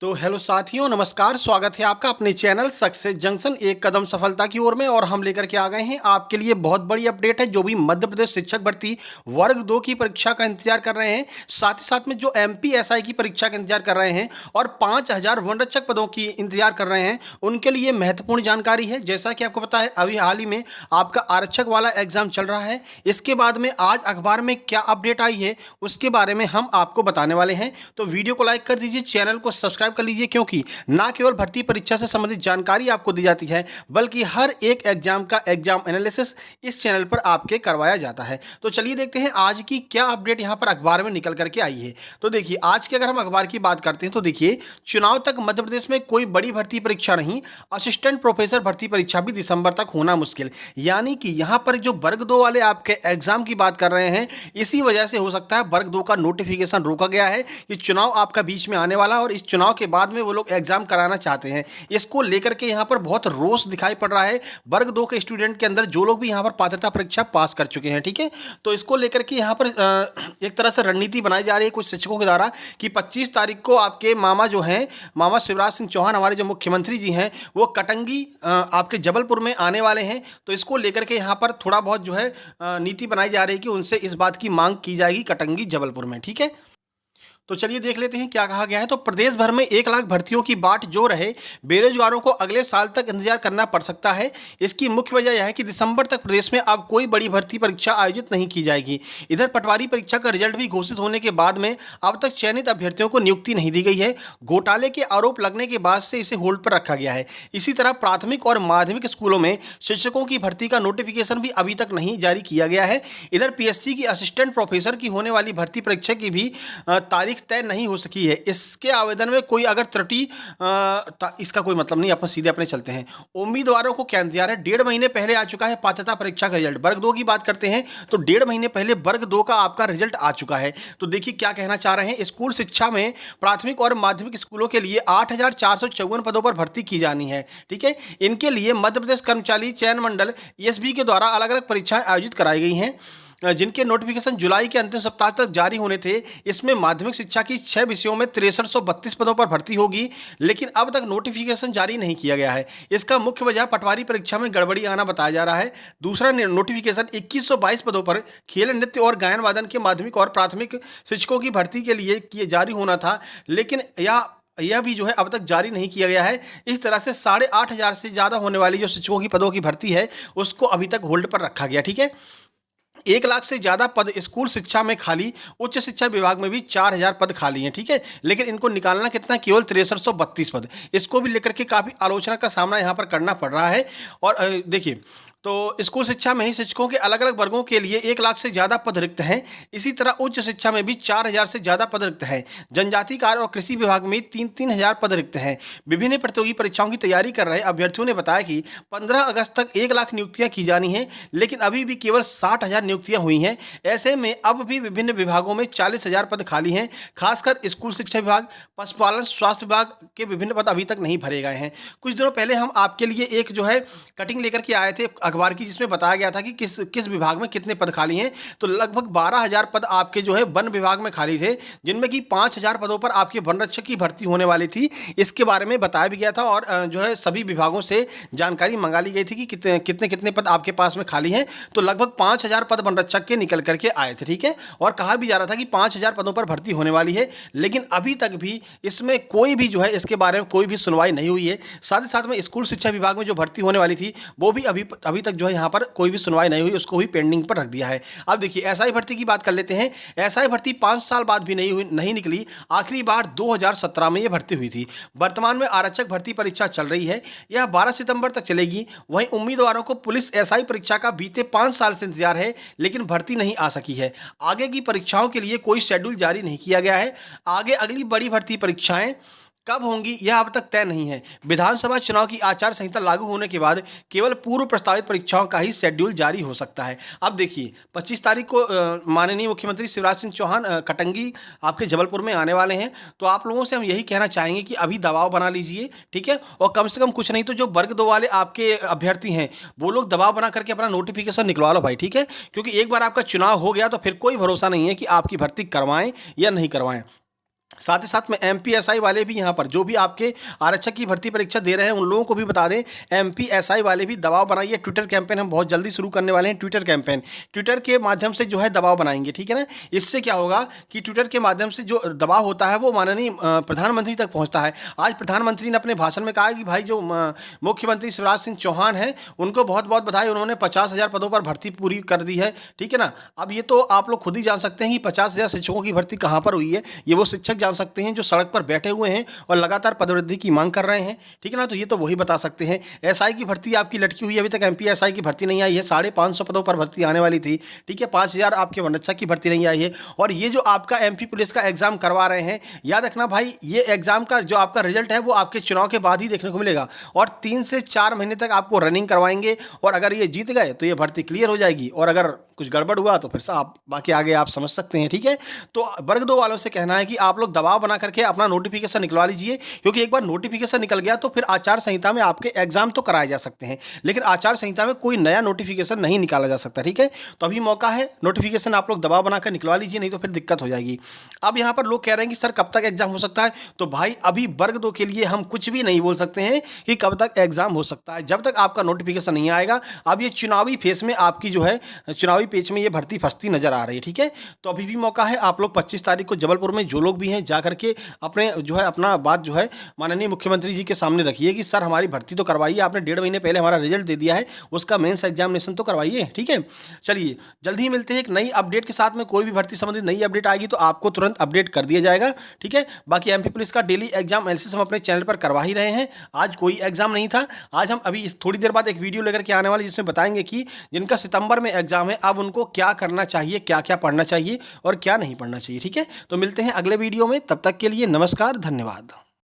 तो हेलो साथियों, नमस्कार। स्वागत है आपका अपने चैनल सक्सेस जंक्शन एक कदम सफलता की ओर में। और हम लेकर के आ गए हैं आपके लिए बहुत बड़ी अपडेट है। जो भी मध्य प्रदेश शिक्षक भर्ती वर्ग 2 की परीक्षा का इंतजार कर रहे हैं, साथ ही साथ में जो एमपीएसआई की परीक्षा का इंतजार कर रहे हैं और 5000 वनरक्षक पदों की इंतजार कर रहे हैं, उनके लिए महत्वपूर्ण जानकारी है। जैसा कि आपको पता है, अभी हाल ही में आपका आरक्षक वाला एग्जाम चल रहा है। इसके बाद में आज अखबार में क्या अपडेट आई है, उसके बारे में हम आपको बताने वाले हैं। तो वीडियो को लाइक कर दीजिए, चैनल को सब्सक्राइब कर लीजिए, क्योंकि ना केवल भर्ती परीक्षा से संबंधित जानकारी आपको दी जाती है, बल्कि हर एक एग्जाम का एग्जाम एनालिसिस इस चैनल पर आपके करवाया जाता है। तो चलिए देखते हैं आज की क्या अपडेट यहां पर अखबार में निकल करके आई है। तो देखिए, आज के अगर हम अखबार की बात करते हैं तो देखिए, चुनाव तक मध्य प्रदेश में कोई बड़ी भर्ती परीक्षा नहीं, असिस्टेंट प्रोफेसर भर्ती परीक्षा भी दिसंबर तक होना मुश्किल। यानी कि यहां पर जो वर्ग 2 वाले आपके एग्जाम की बात कर रहे हैं, इसी वजह से हो सकता है वर्ग 2 का नोटिफिकेशन रोका गया है कि चुनाव आपका बीच में आने वाला है और इस चुनाव के बाद में वो लोग एग्जाम कराना चाहते हैं। इसको लेकर के यहाँ पर बहुत रोष दिखाई पड़ रहा है वर्ग 2 के स्टूडेंट के अंदर, जो लोग भी यहाँ पर पात्रता परीक्षा पास कर चुके हैं। ठीक है, तो इसको लेकर के यहाँ पर एक तरह से रणनीति बनाई जा रही है कुछ शिक्षकों के द्वारा कि 25 तारीख को आपके मामा जो हैं, मामा शिवराज सिंह चौहान, हमारे जो मुख्यमंत्री जी हैं, वो कटंगी आपके जबलपुर में आने वाले हैं। तो इसको लेकर के यहाँ पर थोड़ा बहुत जो है नीति बनाई जा रही है कि उनसे इस बात की मांग की जाएगी कटंगी जबलपुर में। ठीक है, तो चलिए देख लेते हैं क्या कहा गया है। तो प्रदेश भर में 1 लाख भर्तियों की बाट जो रहे, बेरोजगारों को अगले साल तक इंतजार करना पड़ सकता है। इसकी मुख्य वजह यह है कि दिसंबर तक प्रदेश में अब कोई बड़ी भर्ती परीक्षा आयोजित नहीं की जाएगी। इधर पटवारी परीक्षा का रिजल्ट भी घोषित होने के बाद में अब तक चयनित अभ्यर्थियों को नियुक्ति नहीं दी गई है। घोटाले के आरोप लगने के बाद से इसे होल्ड पर रखा गया है। इसी तरह प्राथमिक और माध्यमिक स्कूलों में शिक्षकों की भर्ती का नोटिफिकेशन भी अभी तक नहीं जारी किया गया है। इधर पीएससी की असिस्टेंट प्रोफेसर की होने वाली भर्ती परीक्षा की भी तारीख तय नहीं हो सकी है। इसके आवेदन में कोई अगर त्रुटि, इसका कोई मतलब नहीं, अपन सीधे अपने चलते हैं। उम्मीदवारों को क्या इंतजार है? 1.5 महीने पहले आ चुका है पात्रता परीक्षा का रिजल्ट। वर्ग 2 की बात करते हैं तो 1.5 महीने पहले वर्ग 2 का आपका रिजल्ट आ चुका है। तो देखिए क्या कहना चाह रहे हैं। स्कूल शिक्षा में प्राथमिक और माध्यमिक स्कूलों के लिए 8,454 पदों पर भर्ती की जानी है। ठीक है, इनके लिए मध्य प्रदेश कर्मचारी चयन मंडल ईएसबी के द्वारा अलग अलग परीक्षाएं आयोजित कराई गई हैं, जिनके नोटिफिकेशन जुलाई के अंतिम सप्ताह तक जारी होने थे। इसमें माध्यमिक शिक्षा की 6 विषयों में 6332 पदों पर भर्ती होगी, लेकिन अब तक नोटिफिकेशन जारी नहीं किया गया है। इसका मुख्य वजह पटवारी परीक्षा में गड़बड़ी आना बताया जा रहा है। दूसरा नोटिफिकेशन 2122 पदों पर खेल, नृत्य और गायन वादन के माध्यमिक और प्राथमिक शिक्षकों की भर्ती के लिए जारी होना था, लेकिन यह भी जो है अब तक जारी नहीं किया गया है। इस तरह से 8,500 से ज़्यादा होने वाली जो शिक्षकों की पदों की भर्ती है, उसको अभी तक होल्ड पर रखा गया। ठीक है, 1 लाख से ज़्यादा पद स्कूल शिक्षा में खाली, उच्च शिक्षा विभाग में भी 4000 पद खाली हैं। ठीक है, लेकिन इनको निकालना कितना? केवल 6332 पद। इसको भी लेकर के काफ़ी आलोचना का सामना यहाँ पर करना पड़ रहा है। और देखिए, तो स्कूल शिक्षा में ही शिक्षकों के अलग अलग वर्गों के लिए 1 लाख से ज़्यादा पद रिक्त हैं। इसी तरह उच्च शिक्षा में भी 4000 से ज़्यादा पद रिक्त हैं। जनजाति कार्य और कृषि विभाग में 3-3 हजार पद रिक्त हैं। विभिन्न प्रतियोगी परीक्षाओं की तैयारी कर रहे अभ्यर्थियों ने बताया कि 15 अगस्त तक 1 लाख नियुक्तियां की जानी हैं, लेकिन अभी भी केवल 60,000 नियुक्तियां हुई हैं। ऐसे में अब भी विभिन्न विभागों में 40,000 पद खाली हैं। खासकर स्कूल शिक्षा विभाग, पशुपालन, स्वास्थ्य विभाग के विभिन्न पद अभी तक नहीं भरे गए हैं। कुछ दिनों पहले हम आपके लिए एक जो है कटिंग लेकर के आए थे अखबार की, जिसमें बताया गया था कि किस किस विभाग में कितने पद खाली हैं। तो लगभग 12,000 पद आपके जो है वन विभाग में खाली थे, जिनमें कि 5,000 पदों पर आपके वनरक्षक की भर्ती होने वाली थी। इसके बारे में बताया भी गया था और जो है सभी विभागों से जानकारी मंगा ली गई थी कि कितने कितने पद आपके पास में खाली हैं। तो लगभग 5,000 पद वनरक्षक के निकल करके आए थे। ठीक है, और कहा भी जा रहा था कि 5,000 पदों पर भर्ती होने वाली है, लेकिन अभी तक भी इसमें कोई भी जो है इसके बारे में कोई भी सुनवाई नहीं हुई है। साथ ही साथ में स्कूल शिक्षा विभाग में जो भर्ती होने वाली थी, वो भी अभी तक जो है यहाँ पर कोई भी सुनवाई नहीं हुई, उसको भी पेंडिंग पर रख दिया है। अब देखिए, एसआई भर्ती की बात कर लेते हैं। एसआई भर्ती 5 साल बाद भी नहीं निकली। आखिरी बार 2017 में यह भर्ती हुई थी। वर्तमान में आरक्षक भर्ती परीक्षा चल रही है, यह 12 सितंबर तक चलेगी। वहीं उम्मीदवारों को पुलिस एसआई परीक्षा का बीते 5 साल से इंतजार है, लेकिन भर्ती नहीं आ सकी है। आगे की परीक्षाओं के लिए कोई शेड्यूल जारी नहीं किया गया है। आगे अगली बड़ी भर्ती परीक्षाएं कब होंगी यह अब तक तय नहीं है। विधानसभा चुनाव की आचार संहिता लागू होने के बाद केवल पूर्व प्रस्तावित परीक्षाओं का ही शेड्यूल जारी हो सकता है। अब देखिए, 25 तारीख को माननीय मुख्यमंत्री शिवराज सिंह चौहान कटंगी आपके जबलपुर में आने वाले हैं। तो आप लोगों से हम यही कहना चाहेंगे कि अभी दबाव बना लीजिए। ठीक है, और कम से कम कुछ नहीं तो जो वर्ग 2 वाले आपके अभ्यर्थी हैं, वो लोग दबाव बना करके अपना नोटिफिकेशन निकलवा लो भाई। ठीक है, क्योंकि एक बार आपका चुनाव हो गया तो फिर कोई भरोसा नहीं है कि आपकी भर्ती करवाएं या नहीं करवाएं। साथ ही साथ में एमपीएसआई वाले भी यहाँ पर जो भी आपके आरक्षक की भर्ती परीक्षा दे रहे हैं उन लोगों को भी बता दें, एमपीएसआई वाले भी दबाव बनाइए। ट्विटर कैंपेन हम बहुत जल्दी शुरू करने वाले हैं। ट्विटर कैंपेन ट्विटर के माध्यम से जो है दबाव बनाएंगे, ठीक है ना। इससे क्या होगा कि ट्विटर के माध्यम से जो दबाव होता है वो माननीय प्रधानमंत्री तक पहुँचता है। आज प्रधानमंत्री ने अपने भाषण में कहा कि भाई जो मुख्यमंत्री शिवराज सिंह चौहान हैं उनको बहुत बहुत बधाई, उन्होंने 50,000 पदों पर भर्ती पूरी कर दी है, ठीक है ना। अब ये तो आप लोग खुद ही जान सकते हैं कि 50,000 शिक्षकों की भर्ती कहाँ पर हुई है। ये वो शिक्षक जान सकते हैं जो सड़क पर बैठे हुए हैं और लगातार पदवृद्धि की मांग कर रहे हैं, ठीक है ना। तो ये तो वही बता सकते हैं। एसआई की भर्ती आपकी लटकी हुई है, अभी तक एमपी एसआई की भर्ती नहीं आई है। 550 पदों पर भर्ती आने वाली थी, ठीक है। 5,000 आपके वनरक्षक की भर्ती नहीं आई है। और ये जो आपका एमपी पुलिस का एग्जाम करवा रहे हैं, याद रखना भाई, ये एग्जाम का जो आपका रिजल्ट है वो आपके चुनाव के बाद ही देखने को मिलेगा और 3 से 4 महीने तक आपको रनिंग करवाएंगे। और अगर ये जीत गए तो ये भर्ती क्लियर हो जाएगी और अगर कुछ गड़बड़ हुआ तो फिर आप बाकी आगे आप समझ सकते हैं, ठीक है। तो वर्ग 2 वालों से कहना है कि आप लोग दबाव बना करके अपना नोटिफिकेशन निकलवा लीजिए, क्योंकि एक बार नोटिफिकेशन निकल गया तो फिर आचार संहिता में आपके एग्जाम तो कराए जा सकते हैं, लेकिन आचार संहिता में कोई नया नोटिफिकेशन नहीं निकाला जा सकता, ठीक है। तो अभी मौका है, नोटिफिकेशन आप लोग दबाव बनाकर निकलवा लीजिए, नहीं तो फिर दिक्कत हो जाएगी। अब यहाँ पर लोग कह रहे हैं कि सर कब तक एग्जाम हो सकता है, तो भाई अभी वर्ग 2 के लिए हम कुछ भी नहीं बोल सकते हैं कि कब तक एग्जाम हो सकता है, जब तक आपका नोटिफिकेशन नहीं आएगा। अब ये चुनावी फेस में आपकी जो है चुनावी पेच में ये भर्ती फंसती नजर आ रही है, ठीक है। तो अभी भी मौका है, आप लोग 25 तारीख को जबलपुर में जो लोग भी हैं जा करके अपने जो है अपना बात जो है माननीय मुख्यमंत्री जी के सामने रखिए कि सर हमारी भर्ती तो करवाइए, आपने 1.5 महीने पहले हमारा रिजल्ट दे दिया है, उसका मेंस एग्जामिनेशन तो करवाइए, ठीक है। चलिए जल्दी ही मिलते हैं एक नई अपडेट के साथ में। कोई भी भर्ती संबंधित नई अपडेट आएगी तो आपको तुरंत अपडेट कर दिया जाएगा, ठीक है। बाकी एमपी पुलिस का डेली एग्जाम एनालिसिस हम अपने चैनल पर करवा ही रहे हैं। आज कोई एग्जाम नहीं था, आज हम अभी थोड़ी देर बाद एक वीडियो लेकर के आने वाले जिसमें बताएंगे कि जिनका सितंबर में एग्जाम है अब उनको क्या करना चाहिए, क्या क्या पढ़ना चाहिए और क्या नहीं पढ़ना चाहिए, ठीक है। तो मिलते हैं अगले वीडियो में, तब तक के लिए नमस्कार, धन्यवाद।